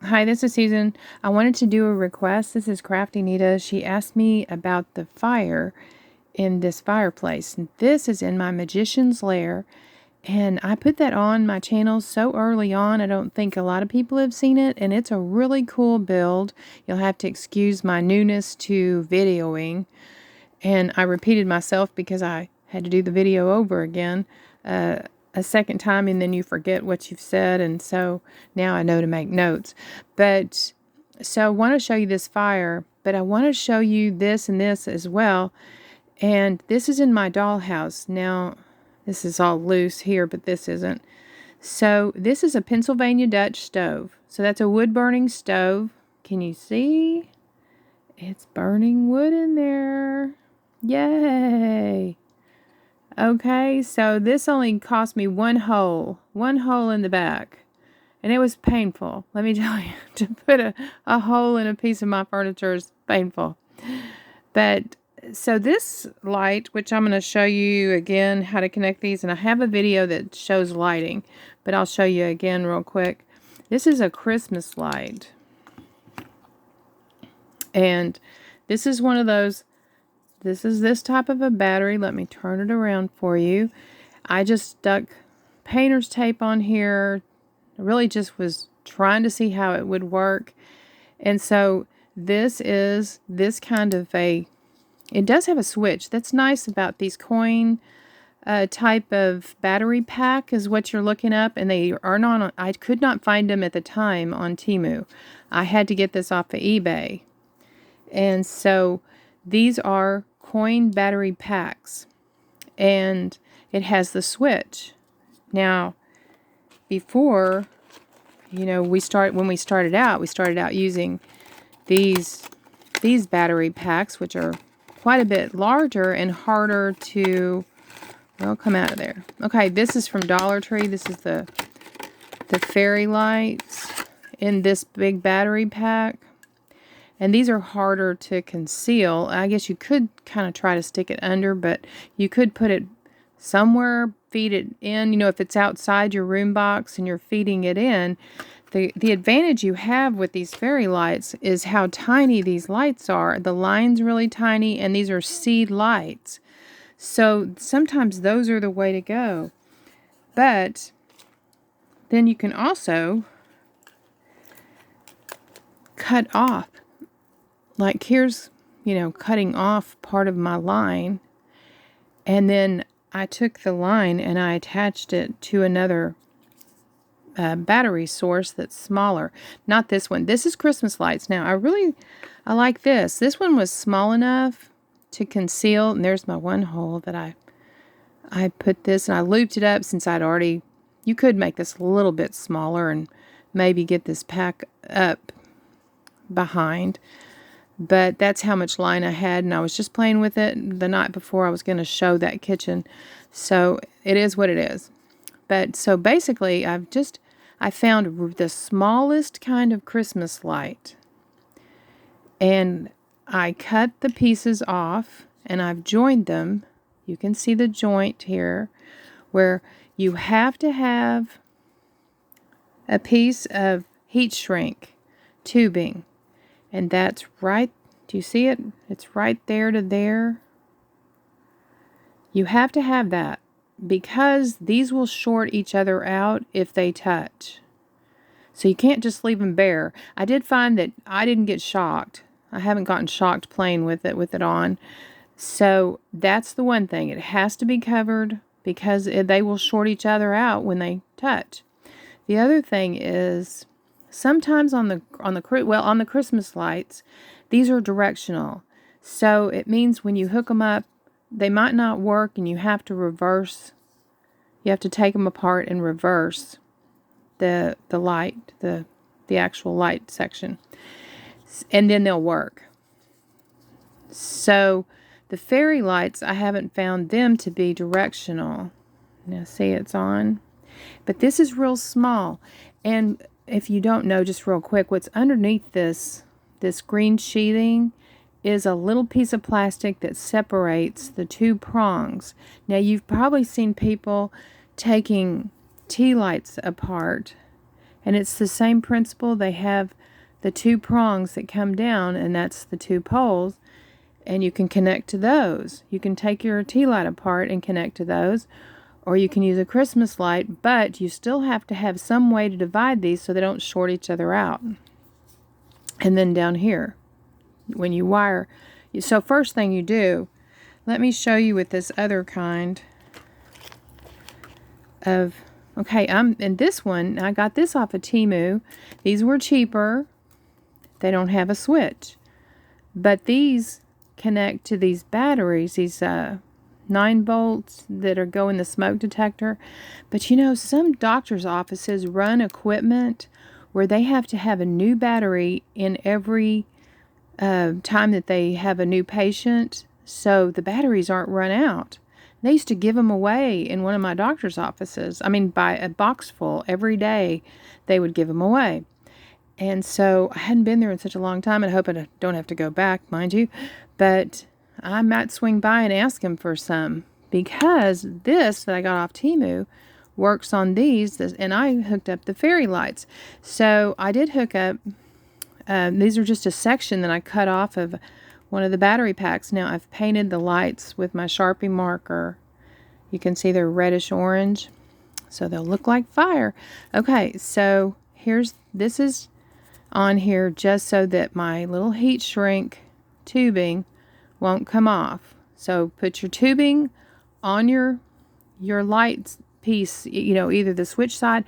Hi, this is Susan. I wanted to do a request. This is Crafty Nita. She asked me about the fire in this fireplace. This is in my Magician's Lair, and I put that on my channel so early on. I don't think a lot of people have seen it, and it's a really cool build. You'll have to excuse my newness to videoing, and I repeated myself because I had to do the video over again a second time, and then you forget what you've said, and so now I know to make notes. But so I want to show you this fire, but I want to show you this and this as well. And this is in my dollhouse. Now, this is all loose here, but this isn't. So this is a Pennsylvania Dutch stove. So that's a wood-burning stove. Can you see? It's burning wood in there. Yay! Okay, so this only cost me one hole in the back. And it was painful. Let me tell you, to put a hole in a piece of my furniture is painful. But, so this light, which I'm going to show you again how to connect these, and I have a video that shows lighting, but I'll show you again real quick. This is a Christmas light. And this is one of those, this is this type of a battery. Let me turn it around for you. I just stuck painter's tape on here. I really just was trying to see how it would work. And so this is this kind of a, it does have a switch. That's nice about these coin type of battery pack is what you're looking up. And they are not, I could not find them at the time on Temu. I had to get this off of eBay. And so these are coin battery packs. And it has the switch. Now, before, you know, when we started out using these battery packs, which are quite a bit larger and harder to, well, come out of there. Okay, this is from Dollar Tree. This is the fairy lights in this big battery pack. And these are harder to conceal. I guess you could kind of try to stick it under, but you could put it somewhere, feed it in. You know, if it's outside your room box and you're feeding it in, the advantage you have with these fairy lights is how tiny these lights are. The line's really tiny, and these are seed lights. So sometimes those are the way to go. But then you can also cut off. Like here's, you know, cutting off part of my line, and then I took the line and I attached it to another battery source that's smaller. Not this one. This is Christmas lights. Now, I like this. This one was small enough to conceal, and there's my one hole that I put this, and I looped it up since I'd already, you could make this a little bit smaller and maybe get this pack up behind. But that's how much line I had, and I was just playing with it the night before I was going to show that kitchen. So it is what it is. But so basically, I found the smallest kind of Christmas light. And I cut the pieces off, and I've joined them. You can see the joint here, where you have to have a piece of heat shrink tubing. And that's right, do you see it? It's right there to there. You have to have that because these will short each other out if they touch. So you can't just leave them bare. I did find that I didn't get shocked. I haven't gotten shocked playing with it on. So that's the one thing. It has to be covered because they will short each other out when they touch. The other thing is, sometimes on the Christmas lights, these are directional. So it means when you hook them up, they might not work, and you have to reverse. You have to take them apart and reverse the light, the actual light section, and then they'll work. So the fairy lights, I haven't found them to be directional. Now see, it's on, but this is real small. And if you don't know, just real quick, what's underneath this green sheathing is a little piece of plastic that separates the two prongs. Now, you've probably seen people taking tea lights apart And it's the same principle. They have the two prongs that come down, and that's the two poles, and you can connect to those. You can take your tea light apart and connect to those, or you can use a Christmas light, but you still have to have some way to divide these so they don't short each other out. And then down here, when you wire, so first thing you do, let me show you with this other kind of, okay, in this one, I got this off of Temu. These were cheaper. They don't have a switch. But these connect to these batteries, these 9 volts that go in the smoke detector. But you know, some doctor's offices run equipment where they have to have a new battery in every time that they have a new patient, so the batteries aren't run out. They used to give them away in one of my doctor's offices. I mean, by a box full every day, they would give them away. And so I hadn't been there in such a long time, and I hope I don't have to go back, mind you. But I might swing by and ask him for some, because this that I got off Temu works on these, and I hooked up the fairy lights. So I did hook up, these are just a section that I cut off of one of the battery packs. Now I've painted the lights with my Sharpie marker. You can see they're reddish orange, so they'll look like fire. Okay, so this is on here just so that my little heat shrink tubing won't come off. So put your tubing on your lights piece, you know, either the switch side.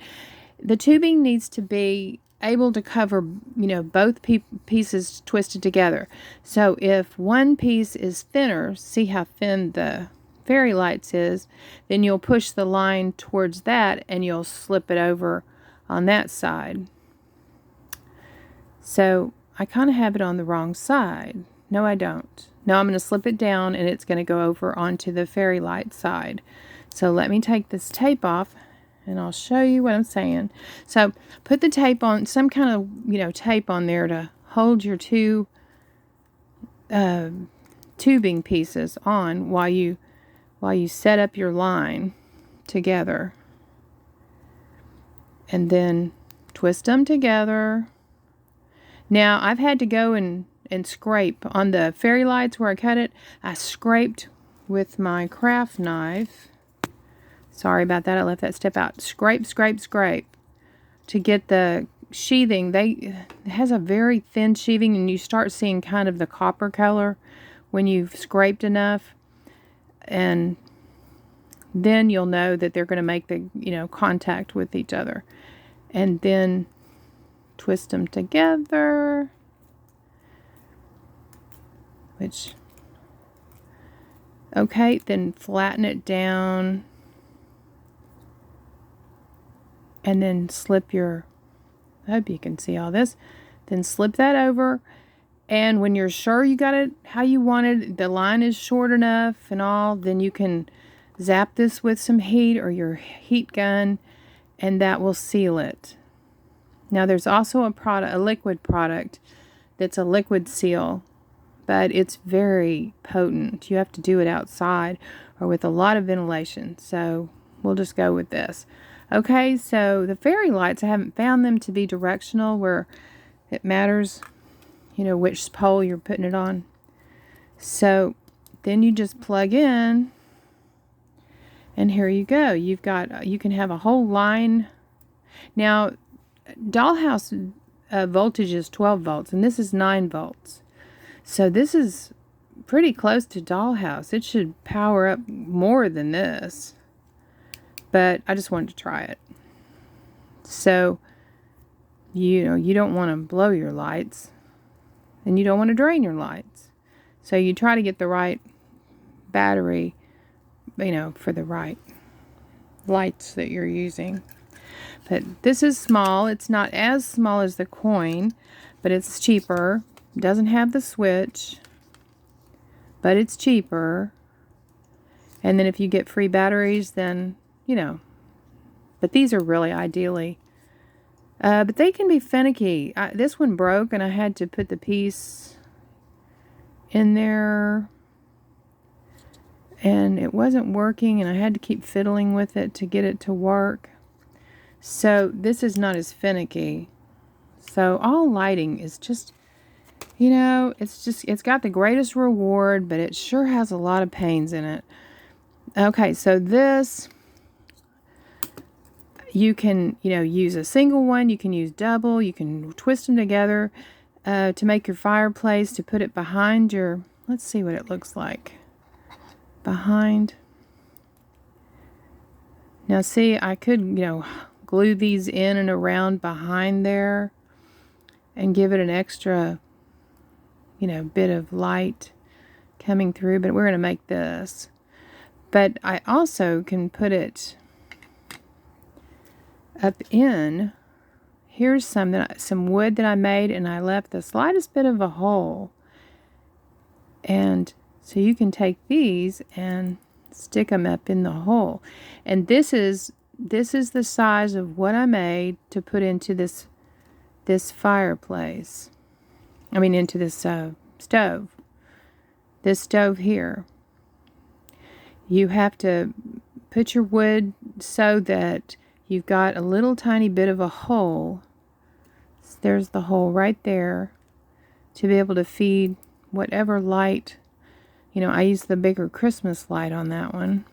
The tubing needs to be able to cover, you know, both pieces twisted together. So if one piece is thinner, see how thin the fairy lights is, then you'll push the line towards that and you'll slip it over on that side. So I kind of have it on the wrong side. No, I don't. No, I'm going to slip it down and it's going to go over onto the fairy light side. So let me take this tape off and I'll show you what I'm saying. So put the tape on, some kind of, you know, tape on there to hold your two tubing pieces on while you set up your line together. And then twist them together. Now I've had to go and scrape on the fairy lights where I cut it. I scraped with my craft knife. Sorry about that, I left that step out. Scrape, scrape, scrape to get the sheathing. It has a very thin sheathing, and you start seeing kind of the copper color when you've scraped enough. And then you'll know that they're going to make the, you know, contact with each other. And then twist them together. Okay, then flatten it down. And then slip your, I hope you can see all this, then slip that over, and when you're sure you got it how you want it, the line is short enough and all, then you can zap this with some heat or your heat gun, and that will seal it. Now there's also a liquid product that's a liquid seal, but it's very potent. You have to do it outside or with a lot of ventilation, so we'll just go with this. Okay, so the fairy lights, I haven't found them to be directional where it matters, you know, which pole you're putting it on. So then you just plug in, and here you go. You can have a whole line. Now, Dollhouse voltage is 12 volts, and this is 9 volts. So this is pretty close to Dollhouse. It should power up more than this. But I just wanted to try it. So, you know, you don't want to blow your lights, and you don't want to drain your lights. So you try to get the right battery, you know, for the right lights that you're using. But this is small. It's not as small as the coin, but it's cheaper. It doesn't have the switch, but it's cheaper. And then if you get free batteries, then, you know, but these are really ideally, but they can be finicky. This one broke and I had to put the piece in there and it wasn't working, and I had to keep fiddling with it to get it to work. So this is not as finicky. So all lighting is just, you know, it's got the greatest reward, but it sure has a lot of pains in it. Okay, so this, you can, you know, use a single one, you can use double, you can twist them together to make your fireplace, to put it behind your, let's see what it looks like. Behind. Now see, I could, you know, glue these in and around behind there and give it an extra, you know, bit of light coming through, but we're going to make this. But I also can put it up in, here's some wood that I made, and I left the slightest bit of a hole. And so you can take these and stick them up in the hole. And this is the size of what I made to put into this fireplace. I mean, into this stove. This stove here. You have to put your wood so that you've got a little tiny bit of a hole. There's the hole right there to be able to feed whatever light. You know, I used the bigger Christmas light on that one.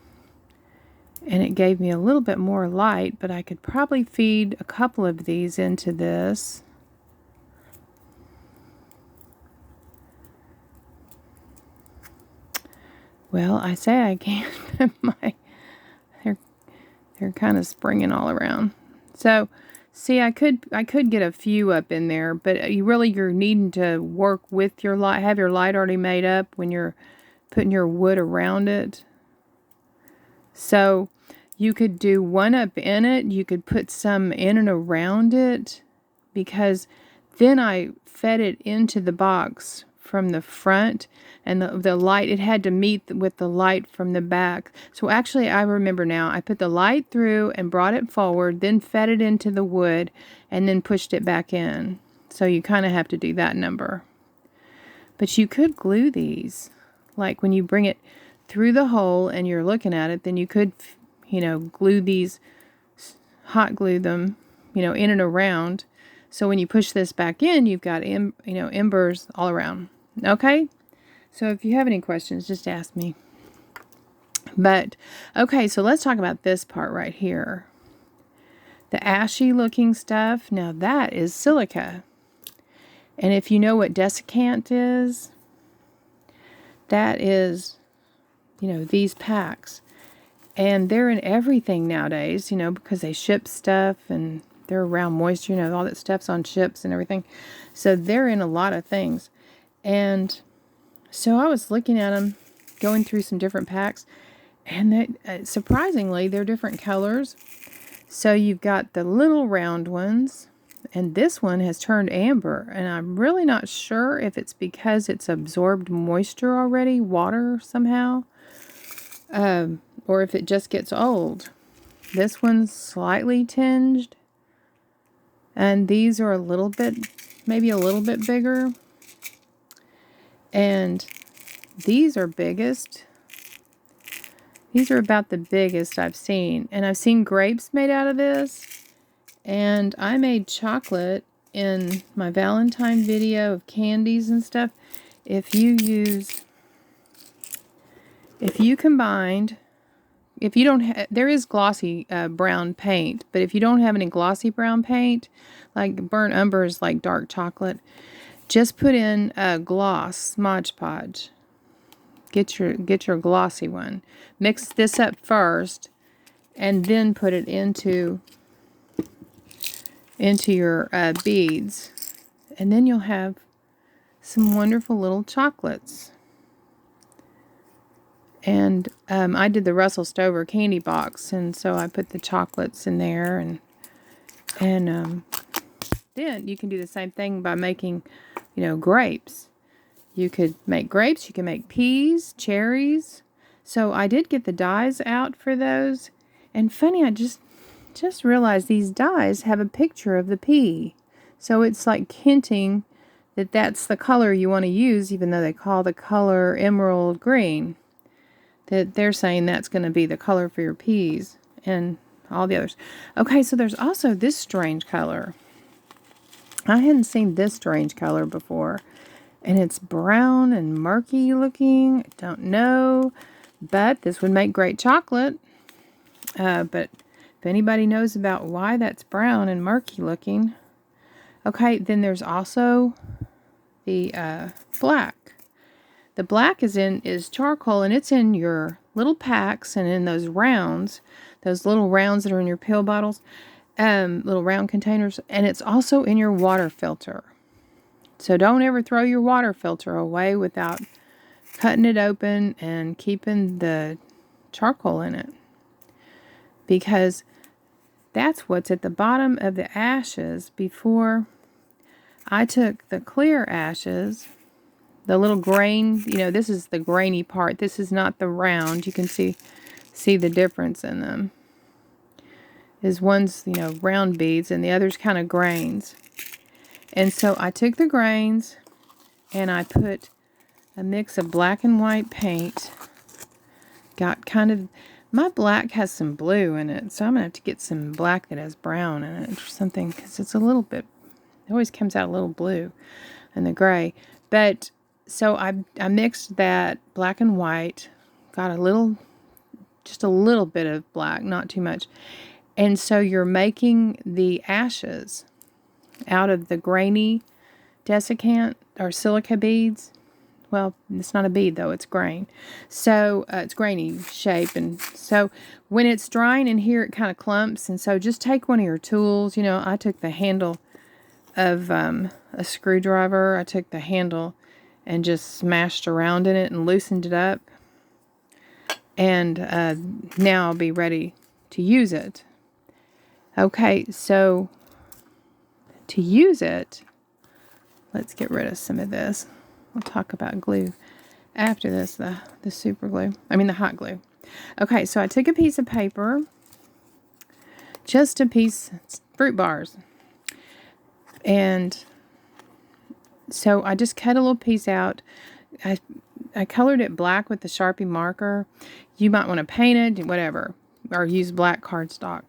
And it gave me a little bit more light, but I could probably feed a couple of these into this. Well, I say I can't, but they're kind of springing all around. So, see, I could get a few up in there, but you're needing to work with your light, have your light already made up when you're putting your wood around it. So, you could do one up in it, you could put some in and around it, because then I fed it into the box from the front, and the light, it had to meet with the light from the back. So actually, I remember now, I put the light through and brought it forward, then fed it into the wood, and then pushed it back in. So you kind of have to do that number. But you could glue these. Like when you bring it through the hole and you're looking at it, then you could, you know, glue these, hot glue them, you know, in and around. So when you push this back in, you've got, you know, embers all around. Okay? So if you have any questions, just ask me. But, okay, so let's talk about this part right here. The ashy looking stuff, now that is silica. And if you know what desiccant is, that is, you know, these packs. And they're in everything nowadays, you know, because they ship stuff and they're around moisture, you know, all that stuff's on ships and everything. So they're in a lot of things. And so I was looking at them, going through some different packs, and they, surprisingly, they're different colors. So you've got the little round ones, and this one has turned amber, and I'm really not sure if it's because it's absorbed moisture already, water somehow, or if it just gets old. This one's slightly tinged, and these are a little bit, maybe a little bit bigger. And these are biggest. These are about the biggest I've seen. And I've seen grapes made out of this. And I made chocolate in my Valentine video of candies and stuff. If you combined, if you don't have, there is glossy brown paint, but if you don't have any glossy brown paint, like burnt umber is like dark chocolate, just put in a gloss Mod Podge. Get your glossy one. Mix this up first, and then put it into your beads, and then you'll have some wonderful little chocolates. And I did the Russell Stover candy box, and so I put the chocolates in there, and then you can do the same thing by making, you know, grapes. You could make grapes, you can make peas, cherries. So I did get the dies out for those. And funny, I just realized these dies have a picture of the pea. So it's like hinting that that's the color you want to use, even though they call the color emerald green. That they're saying that's going to be the color for your peas. And all the others. Okay, so there's also this strange color. I hadn't seen this strange color before. And it's brown and murky looking. Don't know. But this would make great chocolate. But if anybody knows about why that's brown and murky looking. Okay, then there's also the black. The black is charcoal, and it's in your little packs and in those rounds, those little rounds that are in your pill bottles, little round containers, and it's also in your water filter. So don't ever throw your water filter away without cutting it open and keeping the charcoal in it, because that's what's at the bottom of the ashes. Before I took the clear ashes, the little grain, this is the grainy part. This is not the round. You can see the difference in them. Is one's, round beads and the other's kind of grains. And so I took the grains and I put a mix of black and white paint. Got my black has some blue in it, so I'm going to have to get some black that has brown in it or something, because it's a little bit, it always comes out a little blue and the gray. But so I mixed that black and white, got just a little bit of black, not too much. And so you're making the ashes out of the grainy desiccant or silica beads. Well, it's not a bead though, it's grain. So it's grainy shape. And so when it's drying in here, it kind of clumps. And so just take one of your tools. I took the handle of a screwdriver. I took the handle and just smashed around in it and loosened it up. And now I'll be ready to use it. Okay, so to use it, let's get rid of some of this. We'll talk about glue after this, the super glue. I mean the hot glue. Okay, so I took a piece of paper, just a piece, fruit bars. And so I just cut a little piece out. I colored it black with the Sharpie marker. You might want to paint it, whatever, or use black cardstock.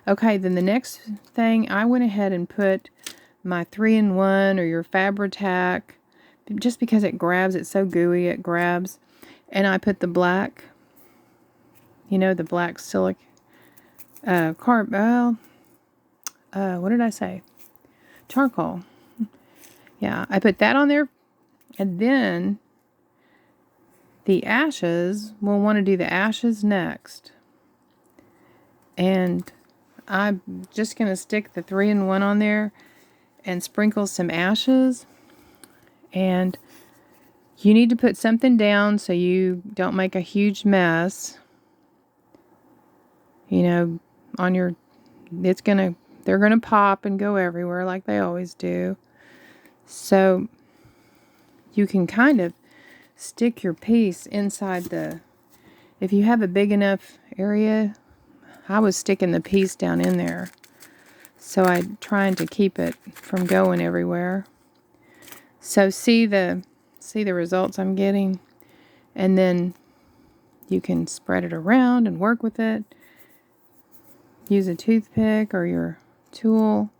Okay, then the next thing, I went ahead and put my 3-in-1 or your Fabri-Tac, just because it grabs, it's so gooey, it grabs. And I put the black, the black silica, what did I say? Charcoal. Yeah, I put that on there. And then the ashes, we'll want to do the ashes next. And I'm just going to stick the 3-in-1 on there and sprinkle some ashes. And you need to put something down so you don't make a huge mess. On your, they're going to pop and go everywhere like they always do. So you can kind of stick your piece inside if you have a big enough area, I was sticking the piece down in there. So I'm trying to keep it from going everywhere. So see the results I'm getting. And then you can spread it around and work with it. Use a toothpick or your tool.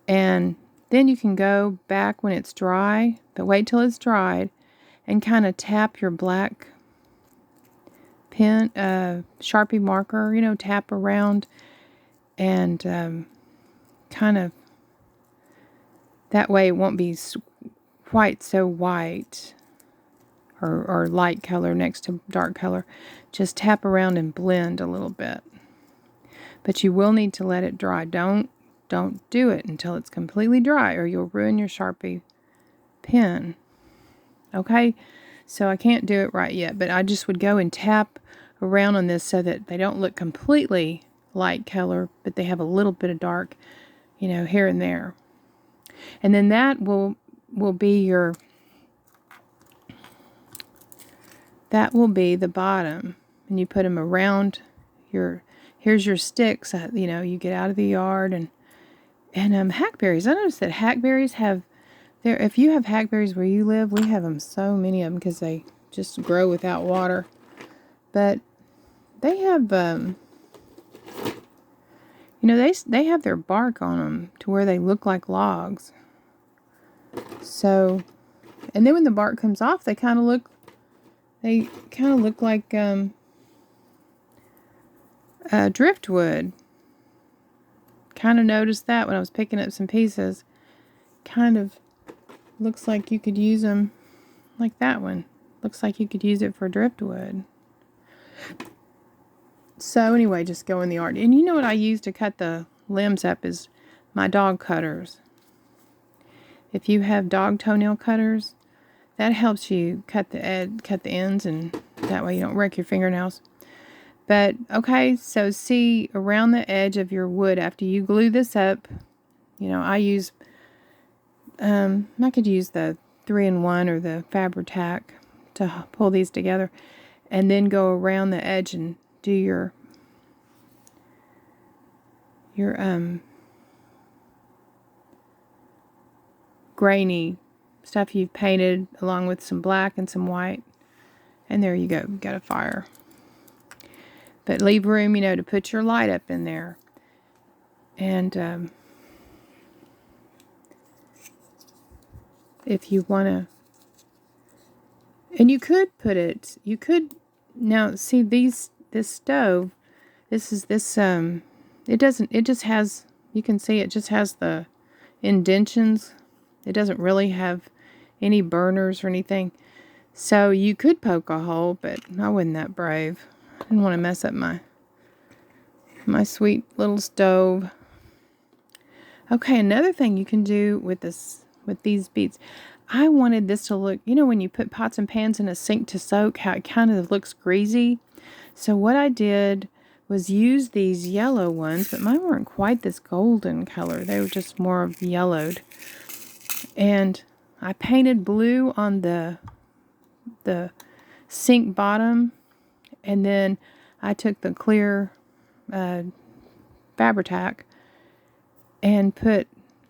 And then you can go back when it's dry, but wait till it's dried, and kind of tap your black pen, Sharpie marker, tap around, and kind of, that way it won't be quite so white or light color next to dark color. Just tap around and blend a little bit. But you will need to let it dry. Don't do it until it's completely dry, or you'll ruin your Sharpie pen. Okay? So I can't do it right yet, but I just would go and tap around on this so that they don't look completely light color, but they have a little bit of dark, here and there. And then that will be the bottom. And you put them around here's your sticks, you get out of the yard, and hackberries. I noticed that hackberries if you have hackberries where you live, we have them, so many of them, because they just grow without water. But they have You know, they have their bark on them to where they look like logs. So, and then when the bark comes off, they kind of look like driftwood. Kind of noticed that when I was picking up some pieces. Kind of looks like you could use them like that one. Looks like you could use it for driftwood. So anyway, just go in the art. And you know what I use to cut the limbs up is my dog cutters. If you have dog toenail cutters, that helps you cut the ends, and that way you don't wreck your fingernails. But, okay, so see around the edge of your wood after you glue this up, you know, I use, I could use the 3-in-1 or the Fabri-Tac to pull these together, and then go around the edge and do your grainy stuff you've painted along with some black and some white. And there you go, you got a fire. But leave room, you know, to put your light up in there. And if you want to, and you could put it, you could, now see this stove, it just has, you can see it just has the indentions. It doesn't really have any burners or anything. So you could poke a hole, but I wasn't that brave. I didn't want to mess up my sweet little stove. Okay, another thing you can do with these beads. I wanted this to look, you know, when you put pots and pans in a sink to soak, how it kind of looks greasy. So what I did was use these yellow ones, but mine weren't quite this golden color. They were just more of yellowed. And I painted blue on the sink bottom, and then I took the clear Fabri-Tac and put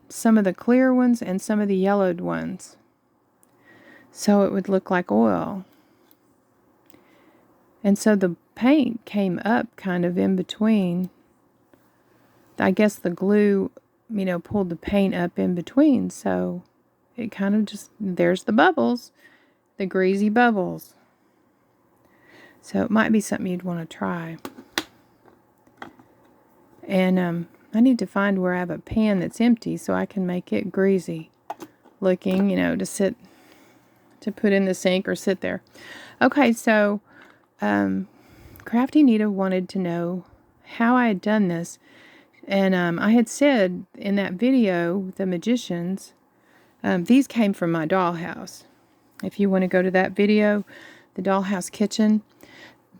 some of the clear ones and some of the yellowed ones, so it would look like oil. And so the paint came up kind of in between. I guess the glue, you know, pulled the paint up in between, so it kind of just, there's the bubbles, the greasy bubbles. So it might be something you'd want to try. And I need to find where I have a pan that's empty so I can make it greasy looking, you know, to put in the sink or sit there. Okay, so Crafty Nita wanted to know how I had done this. And I had said in that video, The Magicians, these came from my dollhouse. If you want to go to that video, the Dollhouse Kitchen,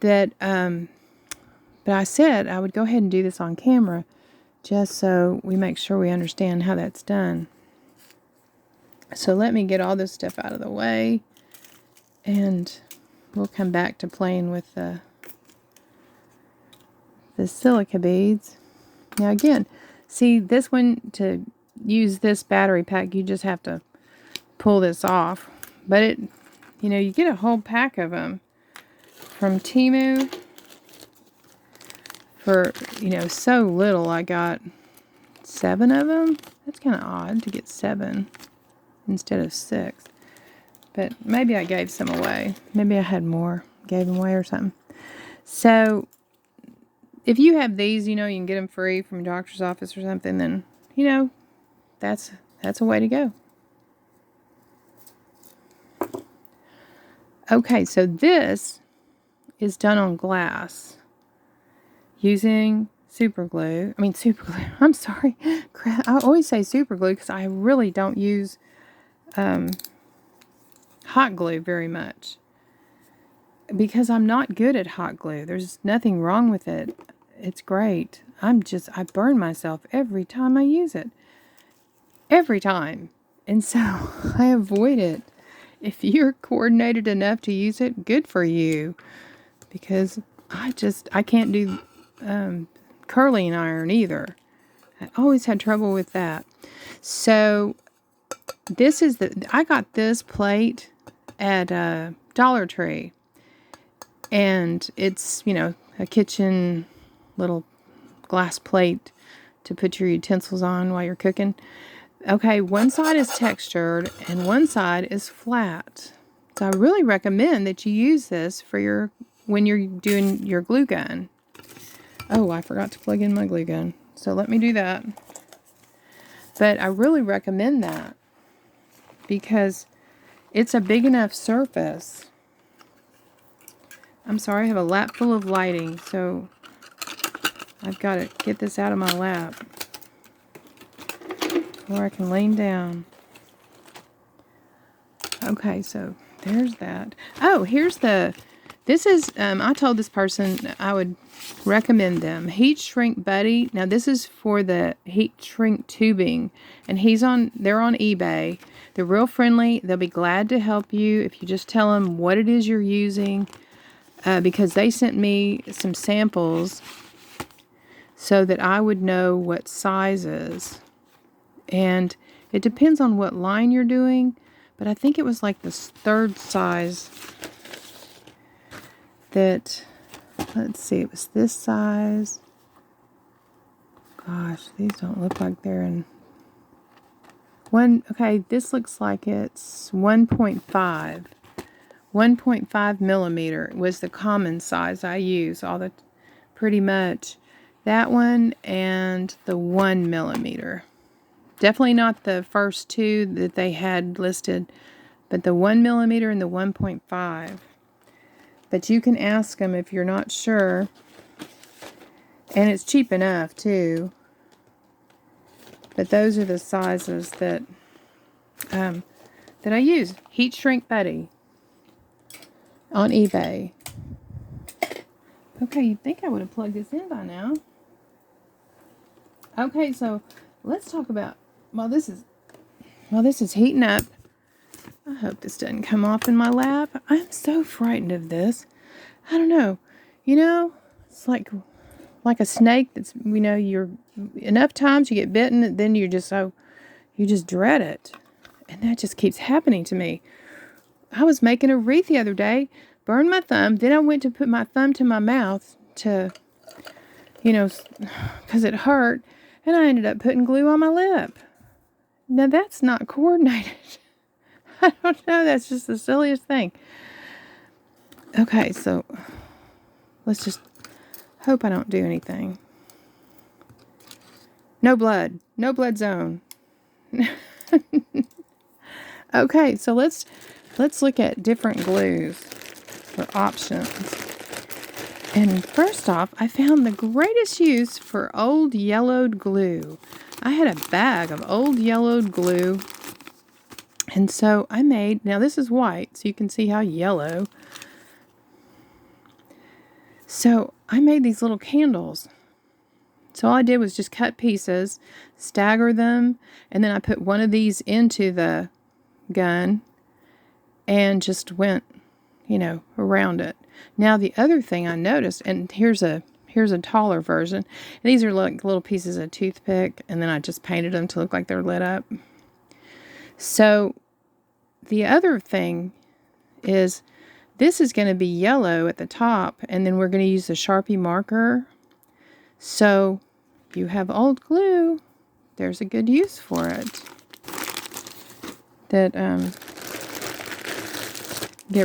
that, but I said I would go ahead and do this on camera just so we make sure we understand how that's done. So let me get all this stuff out of the way, and we'll come back to playing with the silica beads. Now again, see this one, to use this battery pack, you just have to pull this off. But it, you know, you get a whole pack of them from Temu for, you know, so little. I got 7 of them. That's kind of odd to get 7 instead of 6. But maybe I gave some away. Maybe I had more, gave them away or something. So if you have these, you know, you can get them free from a doctor's office or something, then, you know, that's a way to go. Okay, so this is done on glass using super glue. I'm sorry. I always say super glue because I really don't use hot glue very much, because I'm not good at hot glue. There's nothing wrong with it. It's great. I burn myself every time I use it. Every time. And so I avoid it. If you're coordinated enough to use it, good for you. Because I can't do curling iron either. I always had trouble with that. So this is I got this plate at Dollar Tree. And it's, you know, a kitchen little glass plate to put your utensils on while you're cooking. Okay, one side is textured and one side is flat. So I really recommend that you use this for when you're doing your glue gun. Oh, I forgot to plug in my glue gun. So let me do that. But I really recommend that because it's a big enough surface. I'm sorry, I have a lap full of lighting, so I've got to get this out of my lap where I can lean down. Okay, so there's that. Oh, this is, I told this person I would recommend them. Heat Shrink Buddy. Now, this is for the heat shrink tubing, and they're on eBay. They're real friendly. They'll be glad to help you if you just tell them what it is you're using, because they sent me some samples so that I would know what sizes. And it depends on what line you're doing, but I think it was like the third size that, let's see, it was this size. Gosh, these don't look like they're in one. Okay, this looks like it's 1.5. 1.5 millimeter was the common size I use pretty much. That one and the 1 millimeter. Definitely not the first two that they had listed, but the 1 millimeter and the 1.5. But you can ask them if you're not sure. And it's cheap enough too. But those are the sizes that I use. Heat Shrink Buddy on eBay. Okay, you'd think I would have plugged this in by now. Okay, so let's talk about, while this is heating up. I hope this doesn't come off in my lap. I'm so frightened of this. I don't know. You know, it's like a snake that's, you're enough times you get bitten, then you just dread it. And that just keeps happening to me. I was making a wreath the other day, burned my thumb, then I went to put my thumb to my mouth to, because it hurt, and I ended up putting glue on my lip. Now that's not coordinated. I don't know, that's just the silliest thing. Okay, so let's just hope I don't do anything. No blood zone. Okay, so let's look at different glues for options. And first off, I found the greatest use for old yellowed glue. I had a bag of old yellowed glue, and so I made, now this is white, so you can see how yellow. So I made these little candles. So all I did was just cut pieces, stagger them, and then I put one of these into the gun and just went, around it. Now the other thing I noticed, and here's a taller version. These are like little pieces of toothpick, and then I just painted them to look like they're lit up. So the other thing is, this is going to be yellow at the top, and then we're going to use a Sharpie marker. So if you have old glue, there's a good use for it. Get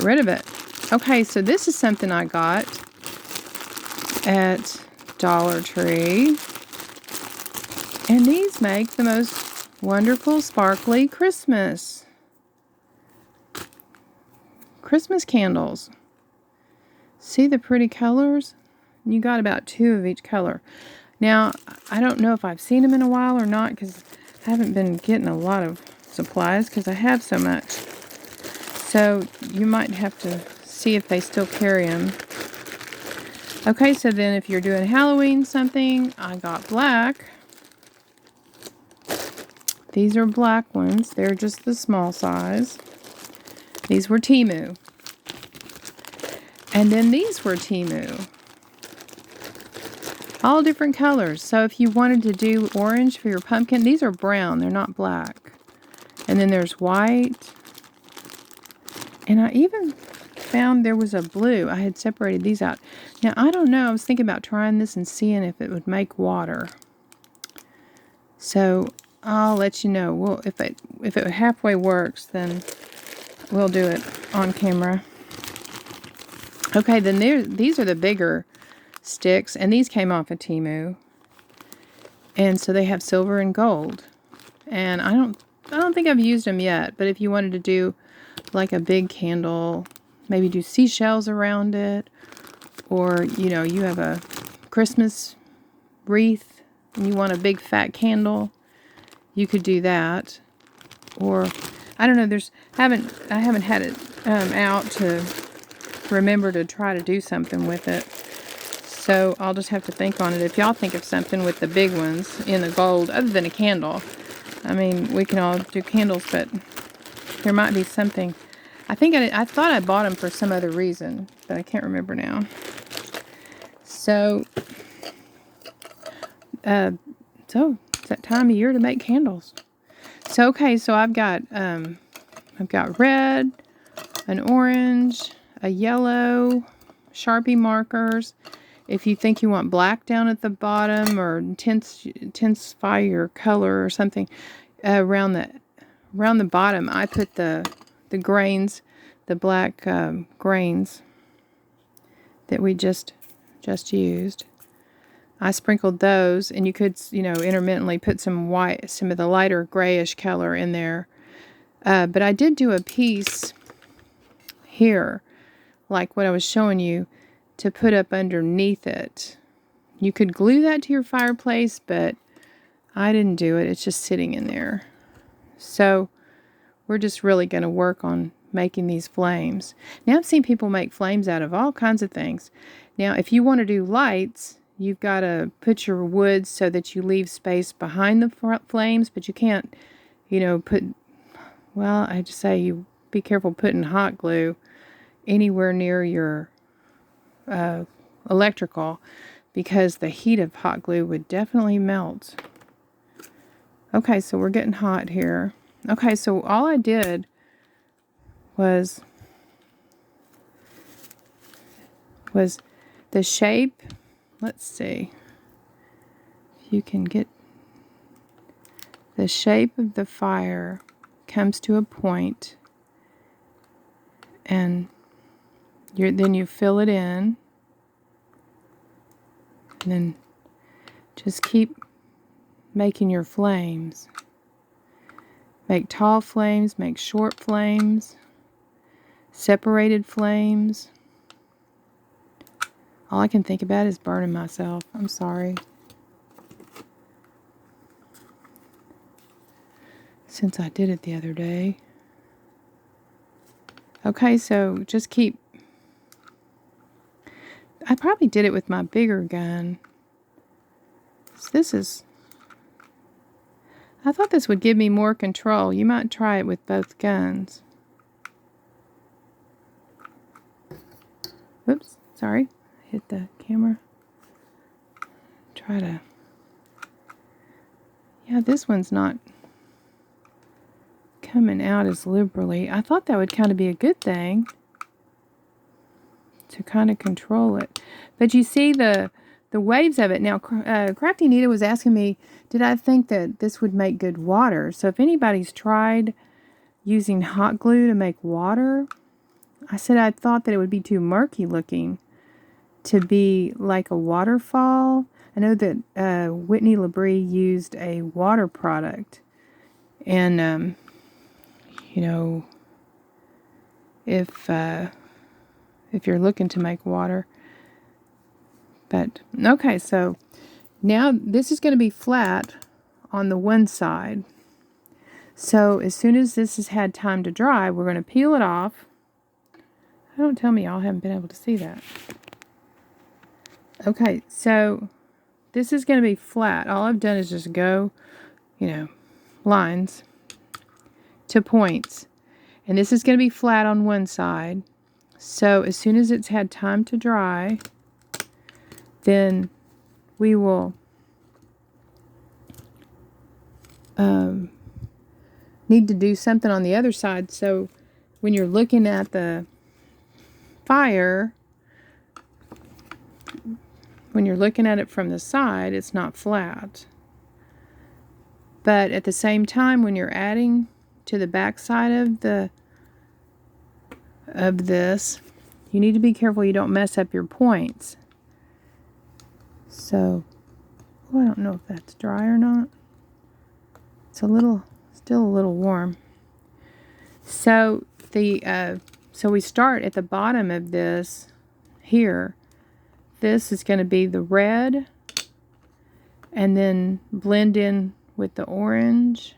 rid of it. Okay, so this is something I got at Dollar Tree. And these make the most wonderful sparkly Christmas candles. See the pretty colors? You got about 2 of each color. Now, I don't know if I've seen them in a while or not, because I haven't been getting a lot of supplies because I have so much. So you might have to see if they still carry them. Okay, so then if you're doing Halloween something, I got black. These are black ones. They're just the small size. These were Temu. And then these were Temu. All different colors. So if you wanted to do orange for your pumpkin, these are brown. They're not black. And then there's white. And I even found there was a blue. I had separated these out. Now, I don't know. I was thinking about trying this and seeing if it would make water. So I'll let you know. Well, if it halfway works, then we'll do it on camera. Okay, then these are the bigger sticks, and these came off of Temu. And so they have silver and gold. And I don't think I've used them yet, but if you wanted to do like a big candle, maybe do seashells around it, or you know, you have a Christmas wreath and you want a big fat candle, you could do that. Or I don't know, I haven't had it out to remember to try to do something with it. So I'll just have to think on it. If y'all think of something with the big ones in the gold, other than a candle, I mean, we can all do candles, but there might be something. I thought I bought them for some other reason, but I can't remember now. So, it's that time of year to make candles. So okay, so I've got red, an orange, a yellow, Sharpie markers. If you think you want black down at the bottom or intensify your color or something around the bottom, I put the grains, the black grains that we just used. I sprinkled those, and you could, you know, intermittently put some white, some of the lighter grayish color in there. But I did do a piece here, like what I was showing you, to put up underneath it. You could glue that to your fireplace, but I didn't do it. It's just sitting in there. So we're just really going to work on making these flames. Now I've seen people make flames out of all kinds of things. Now if you want to do lights, you've got to put your wood so that you leave space behind the flames, but you can't, you know, I just say you be careful putting hot glue anywhere near your electrical, because the heat of hot glue would definitely melt. Okay, so we're getting hot here. Okay, so all I did was the shape. Let's see if you can get the shape of the fire comes to a point, and then you fill it in, and then just keep making your flames. Make tall flames, make short flames, separated flames. All I can think about is burning myself. I'm sorry. Since I did it the other day. Okay, so just keep... I probably did it with my bigger gun. So I thought this would give me more control. You might try it with both guns. Whoops, sorry. Hit the camera. Yeah, this one's not coming out as liberally. I thought that would kind of be a good thing to kind of control it. But you see the waves of it. Now, Crafty Nita was asking me, did I think that this would make good water? So if anybody's tried using hot glue to make water, I said I thought that it would be too murky looking to be like a waterfall. I know that Whitney LaBrie used a water product, and you know, if you're looking to make water. But okay, so now this is going to be flat on the one side. So as soon as this has had time to dry, we're going to peel it off. Don't tell me y'all haven't been able to see that. Okay, so this is going to be flat. All I've done is just go, you know, lines to points. And this is going to be flat on one side. So as soon as it's had time to dry, then we will need to do something on the other side. So when you're looking at the fire, it from the side, it's not flat. But at the same time, when you're adding to the back side of this, you need to be careful you don't mess up your points. So, oh, I don't know if that's dry or not. It's still a little warm. So so we start at the bottom of this here. This is going to be the red, and then blend in with the orange,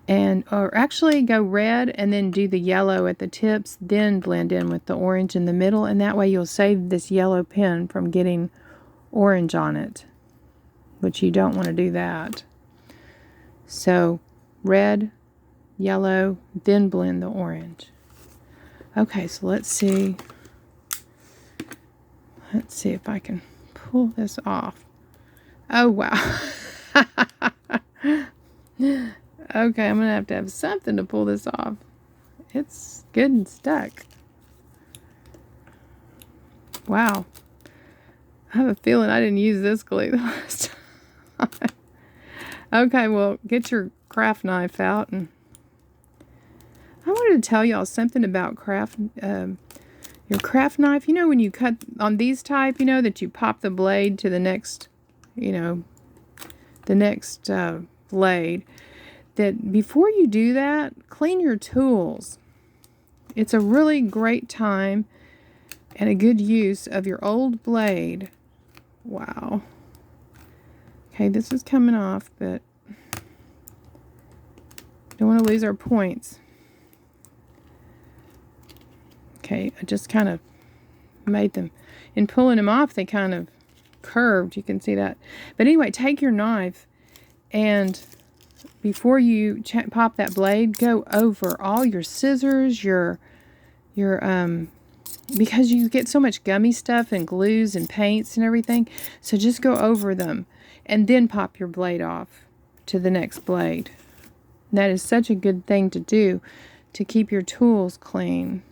or actually go red and then do the yellow at the tips, then blend in with the orange in the middle, and that way you'll save this yellow pen from getting orange on it, which you don't want to do that. So red, yellow, then blend the orange. Okay, so let's see if I can pull this off. Oh, wow. Okay, I'm going to have something to pull this off. It's good and stuck. Wow. I have a feeling I didn't use this glue the last time. Okay, well, get your craft knife out. And I wanted to tell y'all something about your craft knife. You know, when you cut on these type, you know, that you pop the blade to the next, blade. That before you do that, clean your tools. It's a really great time and a good use of your old blade. Wow. Okay, this is coming off, but don't want to lose our points. Okay, I just kind of made them. In pulling them off, they kind of curved. You can see that. But anyway, take your knife and before you pop that blade, go over all your scissors, because you get so much gummy stuff and glues and paints and everything. So just go over them and then pop your blade off to the next blade. And that is such a good thing to do to keep your tools clean.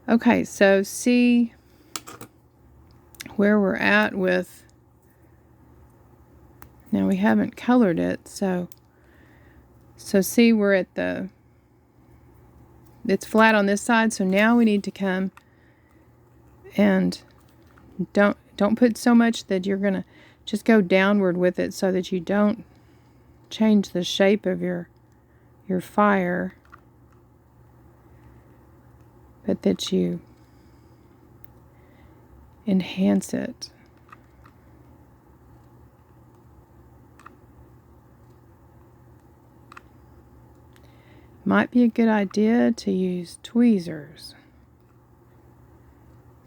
Okay, so see where we're at with. Now we haven't colored it, so see we're at it's flat on this side, so now we need to come and don't put so much that you're gonna just go downward with it so that you don't change the shape of your fire, but that you enhance it. Might be a good idea to use tweezers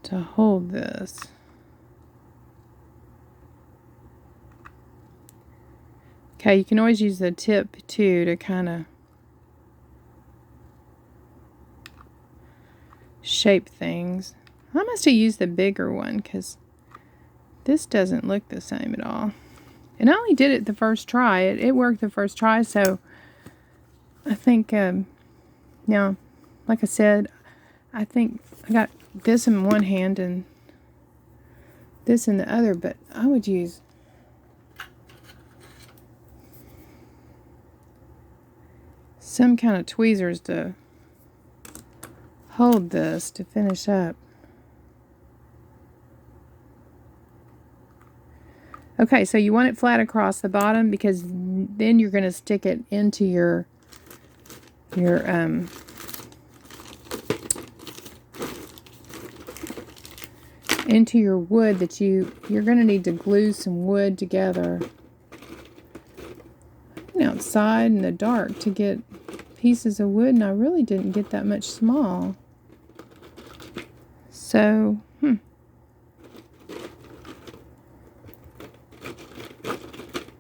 to hold this. Okay, you can always use the tip too to kind of shape things. I must have used the bigger one because this doesn't look the same at all. And I only did it the first try. It worked the first try, so I think, now, like I said, I think I got this in one hand and this in the other, but I would use some kind of tweezers to hold this to finish up. Okay, so you want it flat across the bottom because then you're going to stick it into your wood that you're going to need to glue some wood together. I went outside in the dark to get pieces of wood and I really didn't get that much small. So,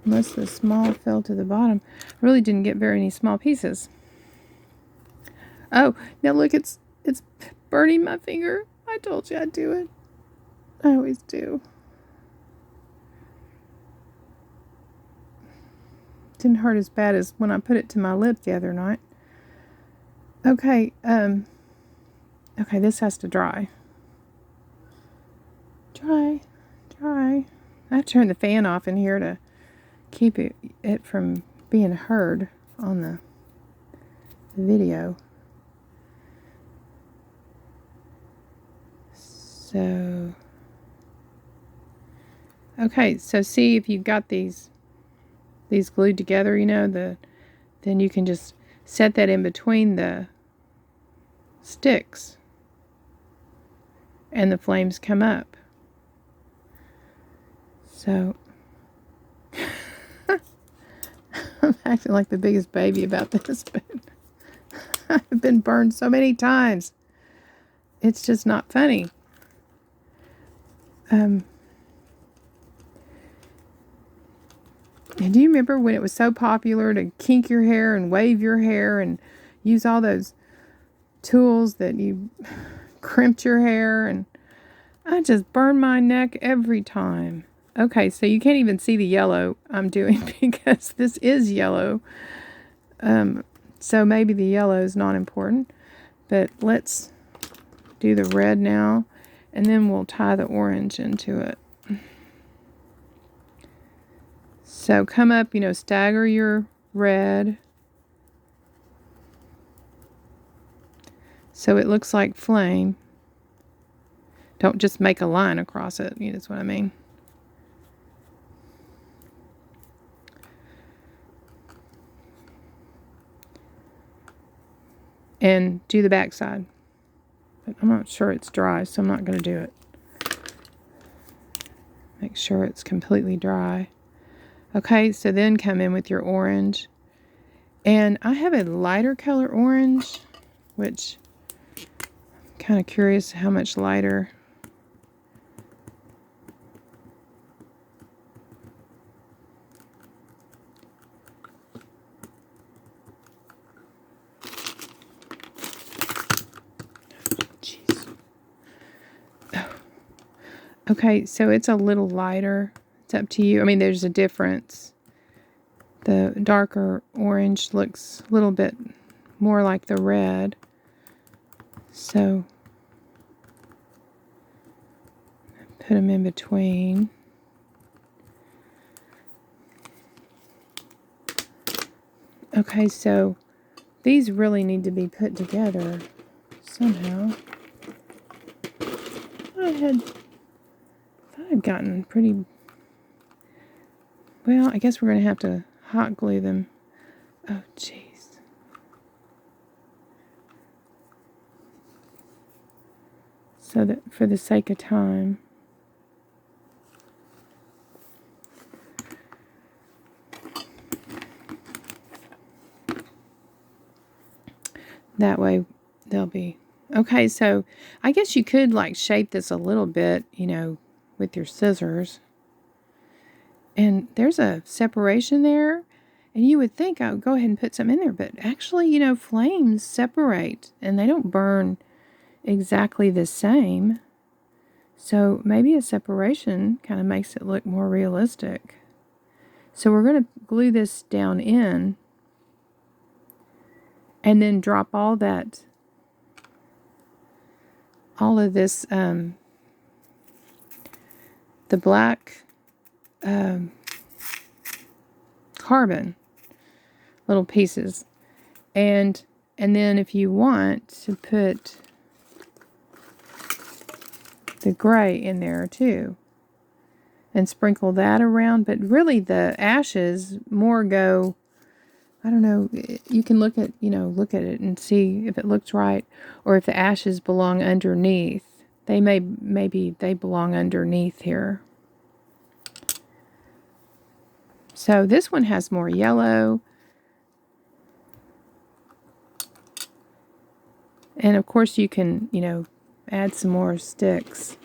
unless the small fell to the bottom, I really didn't get very many small pieces. Oh, now look, it's burning my finger. I told you I'd do it. I always do. Didn't hurt as bad as when I put it to my lip the other night. Okay, okay, this has to dry. Dry. I have to turn the fan off in here to keep it from being heard on the video. So, okay, so see if you've got these glued together, you know, then you can just set that in between the sticks and the flames come up. So I'm acting like the biggest baby about this, but I've been burned so many times. It's just not funny. And do you remember when it was so popular to kink your hair and wave your hair and use all those tools that you crimped your hair? And I just burn my neck every time. Okay, so you can't even see the yellow I'm doing because this is yellow. So maybe the yellow is not important. But let's do the red now, and then we'll tie the orange into it. So come up, you know, stagger your red so it looks like flame. Don't just make a line across it, you know, that's what I mean. And do the back side. But I'm not sure it's dry, so I'm not going to do it. Make sure it's completely dry. Okay, so then come in with your orange. And I have a lighter color orange, which I'm kind of curious how much lighter. Jeez. Oh. Okay, so it's a little lighter. It's up to you. I mean, there's a difference. The darker orange looks a little bit more like the red. So put them in between. Okay, so these really need to be put together somehow. I thought I'd gotten pretty... Well, I guess we're going to have to hot glue them. Oh, jeez. So that for the sake of time. That way they'll be... Okay, so I guess you could like shape this a little bit, you know, with your scissors. And there's a separation there. And you would think I would go ahead and put some in there. But actually, you know, flames separate. And they don't burn exactly the same. So maybe a separation kind of makes it look more realistic. So we're going to glue this down in. And then drop all of this, the black carbon little pieces, and then if you want to put the gray in there too and sprinkle that around. But really the ashes more go, I don't know, you can look at it and see if it looks right, or if the ashes belong underneath. Maybe they belong underneath here. So this one has more yellow. And of course you can, you know, add some more sticks.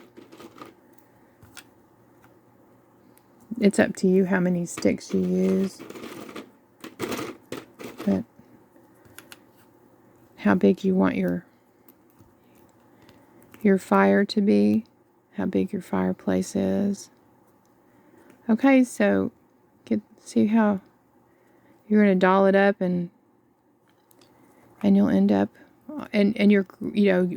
It's up to you how many sticks you use. But how big you want your fire to be, how big your fireplace is. Okay, so see how you're going to doll it up, and you'll end up and you're,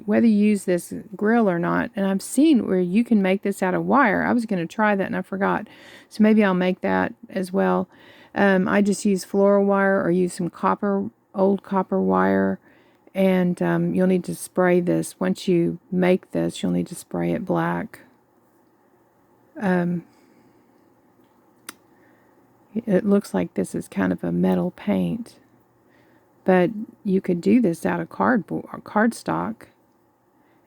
whether you use this grill or not, and I've seen where you can make this out of wire. I was going to try that and I forgot. So maybe I'll make that as well. I just use floral wire or use some old copper wire. And you'll need to spray this. Once you make this, you'll need to spray it black. It looks like this is kind of a metal paint. But you could do this out of cardstock.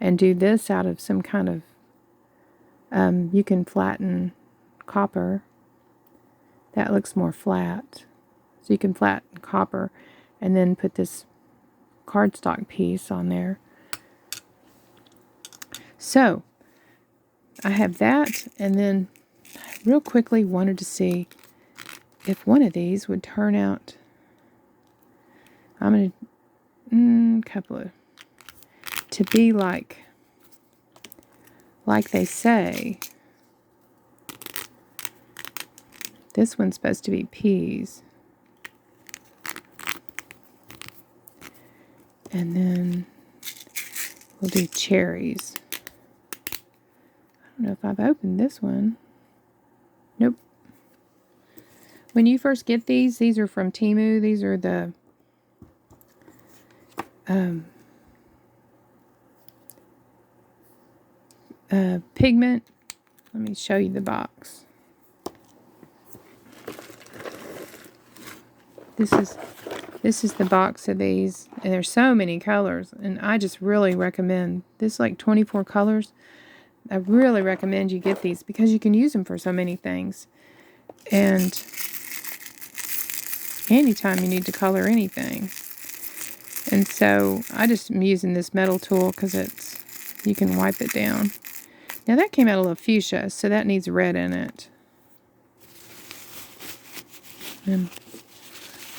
And do this out of some kind of... you can flatten copper. That looks more flat. So you can flatten copper. And then put this cardstock piece on there. So I have that, and then real quickly wanted to see if one of these would turn out. I'm gonna to be like they say. This one's supposed to be peas. And then we'll do cherries. I don't know if I've opened this one. Nope. When you first get these are from Temu. These are the pigment. Let me show you the box. This is the box of these, and there's so many colors, and I just really recommend this. Like 24 colors. I really recommend you get these because you can use them for so many things. And anytime you need to color anything. And so I just am using this metal tool because you can wipe it down. Now that came out a little fuchsia, so that needs red in it. And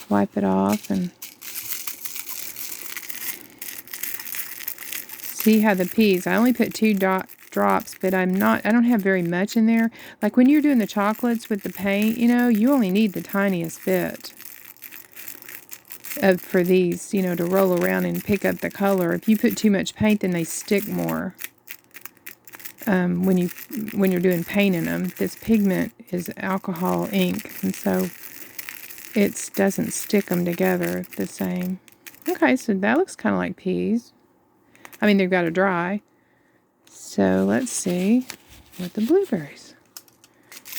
wipe it off and see how the peas, I only put 2 drops, but I don't have very much in there. Like when you're doing the chocolates with the paint, you only need the tiniest bit for these, to roll around and pick up the color. If you put too much paint, then they stick more. When you're doing paint in them, this pigment is alcohol ink, and so it doesn't stick them together the same. Okay, so that looks kind of like peas. I mean, they've got to dry. So let's see with the blueberries.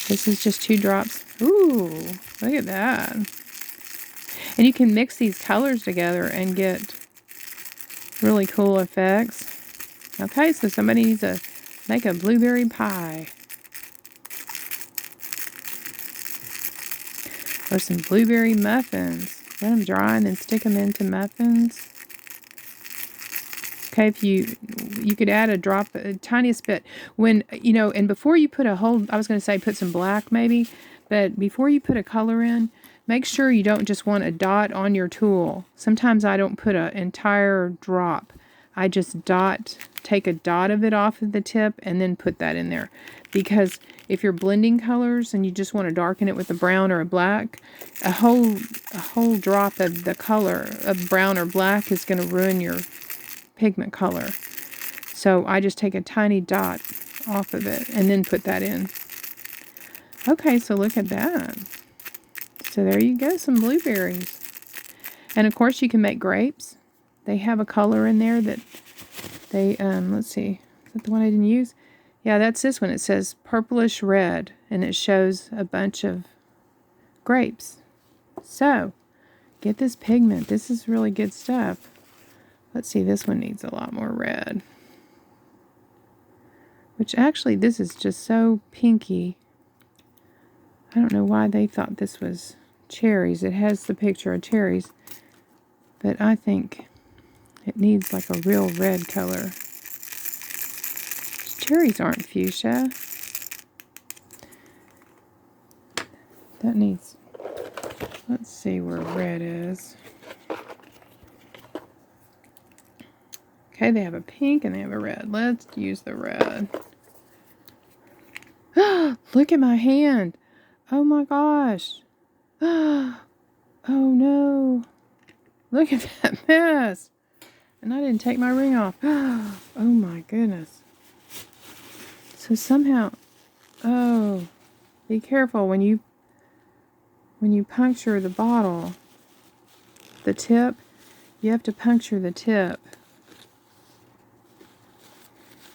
This is just 2 drops. Ooh, look at that. And you can mix these colors together and get really cool effects. Okay, so somebody needs to make a blueberry pie. Or some blueberry muffins. Let them dry and then stick them into muffins. Okay, if you could add a tiniest bit. When, and before you put I was going to say put some black maybe, but before you put a color in, make sure you don't just want a dot on your tool. Sometimes I don't put an entire drop. I just take a dot of it off of the tip and then put that in there. Because if you're blending colors and you just want to darken it with a brown or a black, a whole drop of the color of brown or black is going to ruin your pigment color. So I just take a tiny dot off of it and then put that in. Okay, so look at that. So there you go, some blueberries. And of course you can make grapes. They have a color in there that they, let's see, is that the one I didn't use? Yeah, that's this one. It says purplish red, and it shows a bunch of grapes. So, get this pigment. This is really good stuff. Let's see, this one needs a lot more red. Which actually, this is just so pinky. I don't know why they thought this was cherries. It has the picture of cherries. But I think it needs like a real red color. Cherries aren't fuchsia. That needs... Let's see where red is. Okay, they have a pink and they have a red. Let's use the red. Look at my hand. Oh my gosh. Oh no. Look at that mess. And I didn't take my ring off. Oh my goodness. So somehow, oh, be careful when you puncture the bottle, the tip, you have to puncture the tip.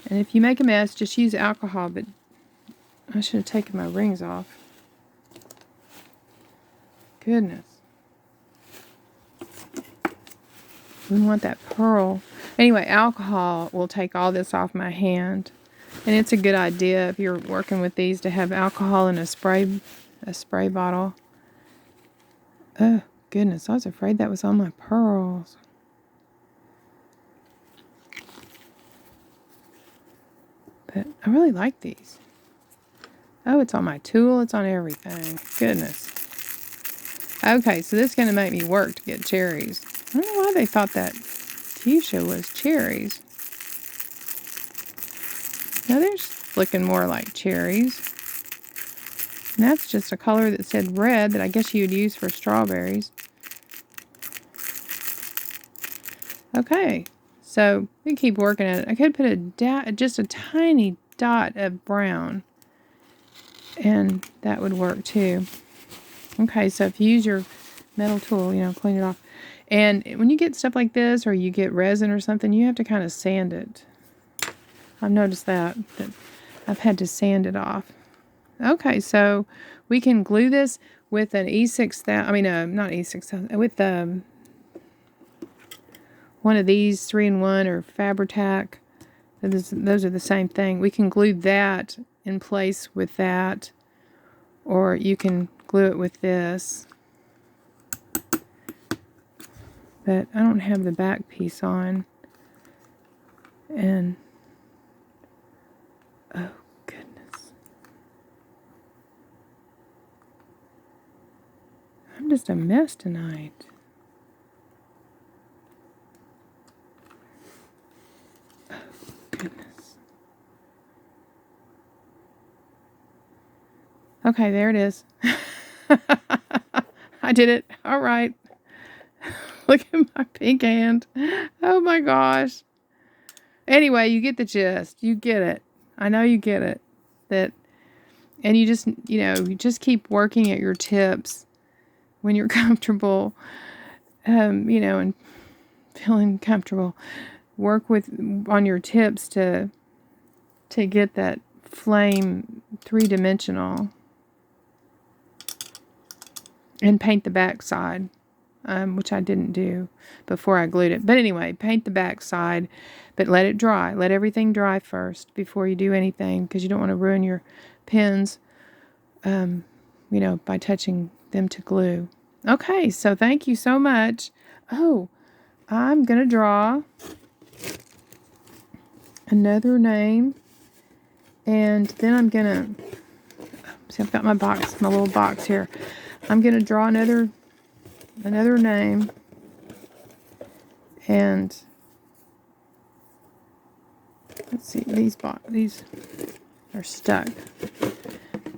And if you make a mess, just use alcohol, but I should have taken my rings off. Goodness. We want that pearl. Anyway, alcohol will take all this off my hand. And it's a good idea if you're working with these to have alcohol in a spray bottle. Oh, goodness. I was afraid that was on my pearls. But I really like these. Oh, it's on my tool. It's on everything. Goodness. Okay, so this is going to make me work to get cherries. I don't know why they thought that fuchsia was cherries. Now they're looking more like cherries. And that's just a color that said red that I guess you would use for strawberries. Okay, so we keep working at it. I could put just a tiny dot of brown, and that would work too. Okay, so if you use your metal tool, clean it off. And when you get stuff like this, or you get resin or something, you have to kind of sand it. I've noticed that I've had to sand it off. Okay, so we can glue this with an E6000, not E6000, with one of these 3-in-1 or Fabri-Tac. Those are the same thing. We can glue that in place with that, or you can glue it with this. But I don't have the back piece on. And oh goodness, I'm just a mess tonight. Oh goodness. Okay, there it is. I did it. All right. Look at my pink hand. Oh my gosh. Anyway, you get the gist. You get it. I know you get it. And you just keep working at your tips when you're comfortable, and feeling comfortable. Work on your tips to get that flame 3-dimensional. And paint the back side. Which I didn't do before I glued it. But anyway, paint the back side, but let it dry. Let everything dry first before you do anything, because you don't want to ruin your pins, by touching them to glue. Okay, so thank you so much. Oh, I'm going to draw another name, and then I'm going to, see, I've got my little box here. I'm going to draw another name, and let's see, these are stuck.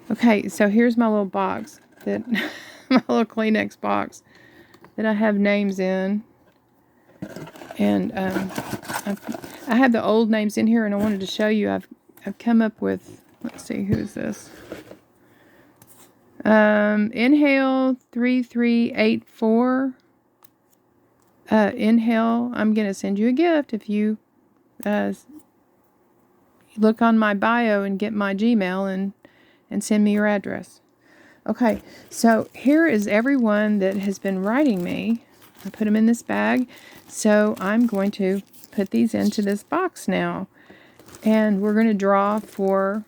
Okay, so here's my little box my little Kleenex box that I have names in, and I have the old names in here, and I wanted to show you. I've come up with, let's see, who is this? Inhale 3384. Inhale, I'm going to send you a gift if you look on my bio and get my Gmail and send me your address. Okay, so here is everyone that has been writing me. I put them in this bag, so I'm going to put these into this box now. And we're going to draw for,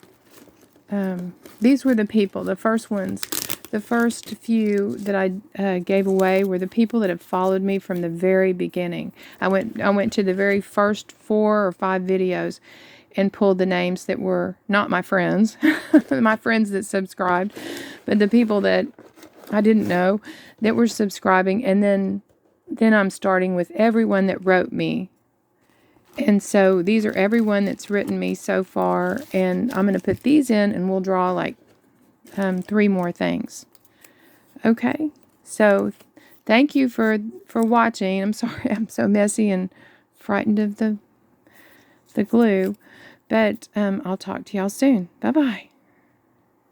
these were the people, the first ones. The first few that I gave away were the people that have followed me from the very beginning. I went to the very first 4 or 5 videos and pulled the names that were not my friends, my friends that subscribed, but the people that I didn't know that were subscribing. And then I'm starting with everyone that wrote me. And so these are everyone that's written me so far, and I'm going to put these in, and we'll draw like 3 more things. Okay, so thank you for watching. I'm sorry I'm so messy and frightened of the glue. But I'll talk to y'all soon. Bye-bye.